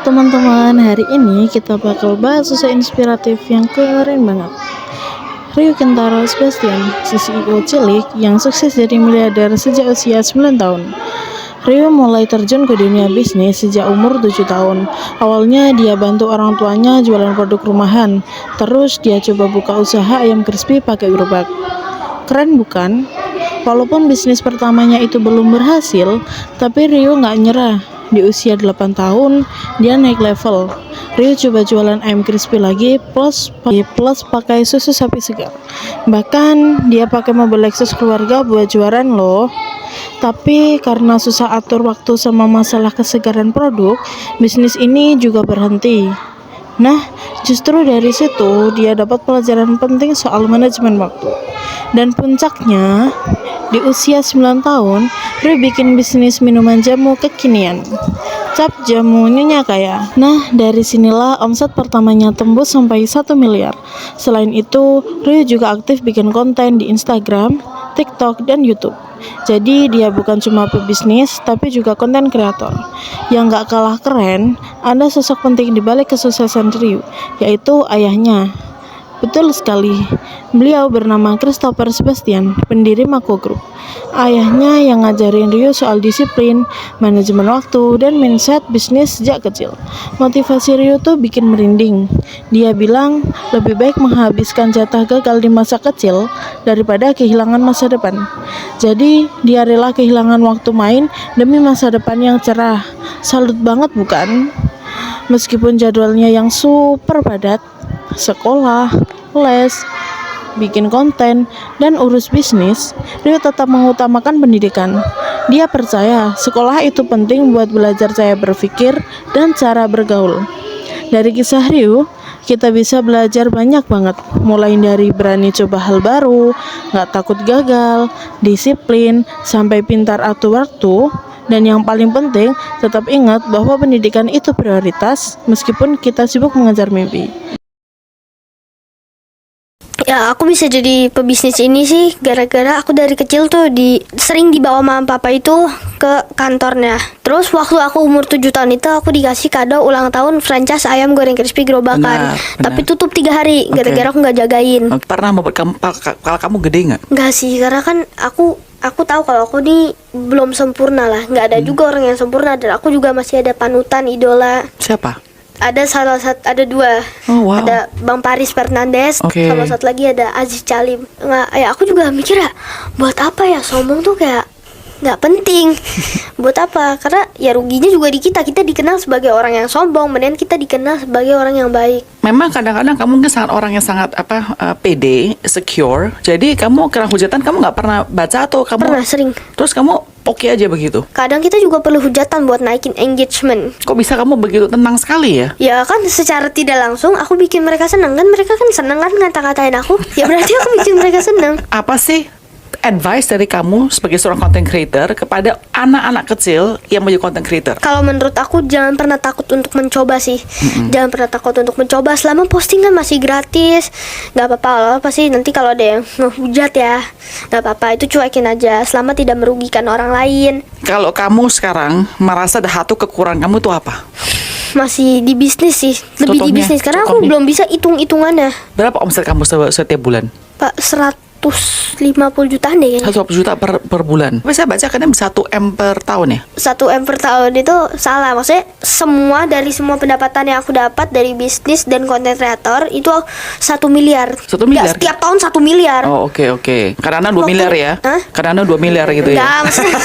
teman-teman, hari ini kita bakal bahas sosok inspiratif yang keren banget. Rio Kentaro Sebastian, CEO cilik yang sukses jadi miliarder sejak usia 9 tahun. Rio mulai terjun ke dunia bisnis sejak umur 7 tahun. Awalnya dia bantu orang tuanya jualan produk rumahan. Terus dia coba buka usaha ayam crispy pakai gerobak. Keren bukan? Walaupun bisnis pertamanya itu belum berhasil, tapi Rio nggak nyerah. Di usia 8 tahun, dia naik level. Rio coba jualan ayam crispy lagi plus pakai susu sapi segar. Bahkan dia pakai mobil Lexus keluarga buat juaran loh. Tapi karena susah atur waktu sama masalah kesegaran produk, bisnis ini juga berhenti. Nah, justru dari situ dia dapat pelajaran penting soal manajemen waktu. Dan puncaknya, di usia 9 tahun, Rio bikin bisnis minuman jamu kekinian, Cap Jamu Nyonya Kaya. Nah, dari sinilah omset pertamanya tembus sampai 1 miliar. Selain itu, Rio juga aktif bikin konten di Instagram, TikTok, dan YouTube. Jadi dia bukan cuma pebisnis, tapi juga konten kreator. Yang gak kalah keren, ada sosok penting di balik kesuksesan Rio, yaitu ayahnya. Betul sekali, beliau bernama Christopher Sebastian, pendiri Mako Group. Ayahnya yang ngajarin Rio soal disiplin, manajemen waktu, dan mindset bisnis sejak kecil. Motivasi Rio tuh bikin merinding. Dia bilang lebih baik menghabiskan jatah gagal di masa kecil daripada kehilangan masa depan. Jadi dia rela kehilangan waktu main demi masa depan yang cerah. Salut banget bukan? Meskipun jadwalnya yang super padat, sekolah, les, bikin konten, dan urus bisnis, Rio tetap mengutamakan pendidikan. Dia percaya sekolah itu penting buat belajar cara berpikir dan cara bergaul. Dari kisah Rio, kita bisa belajar banyak banget, mulai dari berani coba hal baru, gak takut gagal, disiplin, sampai pintar atur waktu. Dan yang paling penting, tetap ingat bahwa pendidikan itu prioritas meskipun kita sibuk mengejar mimpi. Ya, aku bisa jadi pebisnis ini sih gara-gara aku dari kecil tuh sering dibawa mama papa itu ke kantornya. Terus waktu aku umur 7 tahun itu aku dikasih kado ulang tahun franchise ayam goreng crispy gerobakan. Benar. Tapi tutup 3 hari gara-gara aku nggak jagain. Pernah membuat kepala kamu gede nggak? Nggak sih, karena kan aku tahu kalau aku nih belum sempurna lah. Nggak ada juga orang yang sempurna, dan aku juga masih ada panutan, idola. Siapa? Ada 2. Oh, wow. Ada Bang Paris Fernandes, Oke. sama satu lagi ada Aziz Calim. Aku juga mikir ya, buat apa ya sombong tuh, kayak nggak penting. Buat apa? Karena ya ruginya juga di kita dikenal sebagai orang yang sombong, mendingan kita dikenal sebagai orang yang baik. Memang kadang-kadang kamu mungkin orang yang sangat pede, secure. Jadi kamu kena hujatan, kamu nggak pernah baca atau kamu Pernah, sering. Terus kamu oke aja begitu. Kadang kita juga perlu hujatan buat naikin engagement. Kok bisa kamu begitu tenang sekali ya? Ya kan secara tidak langsung aku bikin mereka senang, kan mereka kan senang kan ngata-ngatain aku. Ya berarti aku bikin mereka senang. Apa sih advice dari kamu sebagai seorang content creator kepada anak-anak kecil yang menjadi content creator? Kalau menurut aku jangan pernah takut untuk mencoba sih. Jangan pernah takut untuk mencoba selama postingan masih gratis. Gak apa-apa loh, pasti nanti kalau ada yang ngehujat ya, gak apa-apa, itu cuekin aja selama tidak merugikan orang lain. Kalau kamu sekarang merasa ada satu kekurangan kamu tuh apa? Masih di bisnis sih, lebih di Contohnya, bisnis karena aku contohnya. belum bisa hitung-hitungannya. Berapa omset kamu setiap bulan? Pak, 150 jutaan deh kayaknya. 150 juta per bulan. Tapi saya baca kadang 1 M per tahun ya? 1 M per tahun itu salah. Maksudnya dari semua pendapatan yang aku dapat dari bisnis dan konten kreator itu 1 miliar. 1 miliar? Nggak, setiap tahun 1 miliar. Oh, oke. Karena 2 Waktu- miliar ya? Hah? Karena 2 miliar gitu ya? Enggak, maksudnya